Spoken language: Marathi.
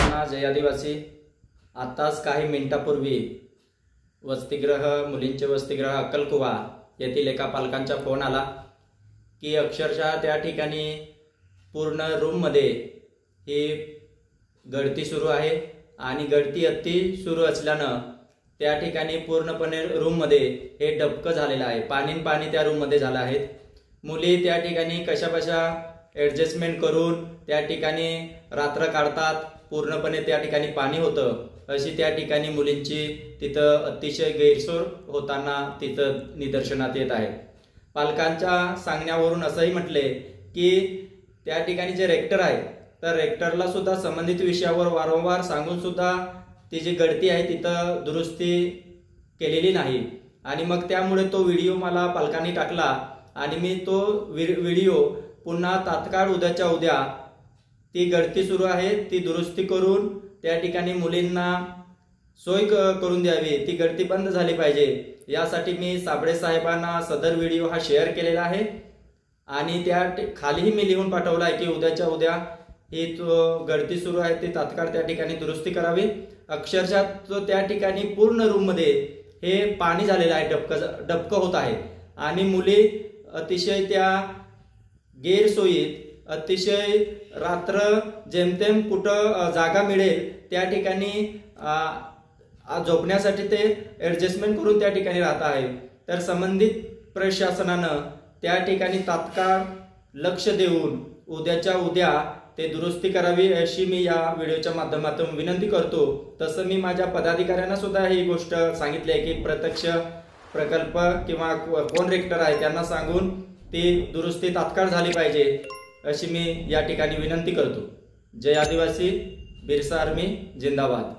सर्वांना जय आदिवासी। आताच काही मिनिटापूर्वी मुलींचे वसतिगृह अक्कलकुवा येथील एका पालकांचा फोन आला की अक्षरशः त्या ठिकाणी पूर्ण रूममध्ये ही गळती सुरू आहे आणि गळती अति सुरू असल्यानं त्या ठिकाणी पूर्णपणे रूममध्ये हे डबकं झालेलं आहे। पाणी त्या रूममध्ये झालं आहे। मुली त्या ठिकाणी कशाबशा ॲडजस्टमेंट करून त्या ठिकाणी रात्र काढतात। पूर्णपणे त्या ठिकाणी पाणी होतं अशी त्या ठिकाणी मुलींची तिथं अतिशय गैरसोय होताना तिथं निदर्शनात येत आहे। पालकांच्या सांगण्यावरून असंही म्हटले की त्या ठिकाणी जे रेक्टर आहे तर रेक्टरला सुद्धा संबंधित विषयावर वारंवार सांगून सुद्धा ती जी गळती आहे तिथं दुरुस्ती केलेली नाही आणि मग त्यामुळे तो व्हिडिओ मला पालकांनी टाकला आणि मी तो व्हिडिओ पुन्हा तात्काळ उद्याच्या उद्या ती गळती सुरू आहे ती दुरुस्ती करून त्या ठिकाणी मुलींना सोय करून द्यावी, ती गळती बंद झाली पाहिजे यासाठी मी साबळे साहेबांना सदर व्हिडिओ हा शेअर केलेला आहे आणि त्या खालीही मी लिहून पाठवला आहे की उद्याच्या उद्या ही गळती सुरू आहे ती तात्काळ त्या ठिकाणी दुरुस्ती करावी। अक्षरशः तो त्या ठिकाणी पूर्ण रूममध्ये हे पाणी झालेलं आहे, डबकं होत आहे आणि मुली अतिशय त्या गैरसोयीत अतिशय रात्र जेमतेम कुठं जागा मिळेल त्या ठिकाणी झोपण्यासाठी ते ॲडजस्टमेंट करून त्या ठिकाणी राहत आहे। तर संबंधित प्रशासनानं त्या ठिकाणी तात्काळ लक्ष देऊन उद्याच्या उद्या ते दुरुस्ती करावी अशी मी या व्हिडिओच्या माध्यमातून विनंती करतो। तसं मी माझ्या पदाधिकाऱ्यांना सुद्धा ही गोष्ट सांगितली आहे की प्रत्यक्ष प्रकल्प किंवा कोण रेक्टर आहे त्यांना सांगून ती दुरुस्ती तात्काळ झाली पाहिजे अशी मी या ठिकाणी विनंती करतो। जय आदिवासी, बिरसा आर्मी जिंदाबाद।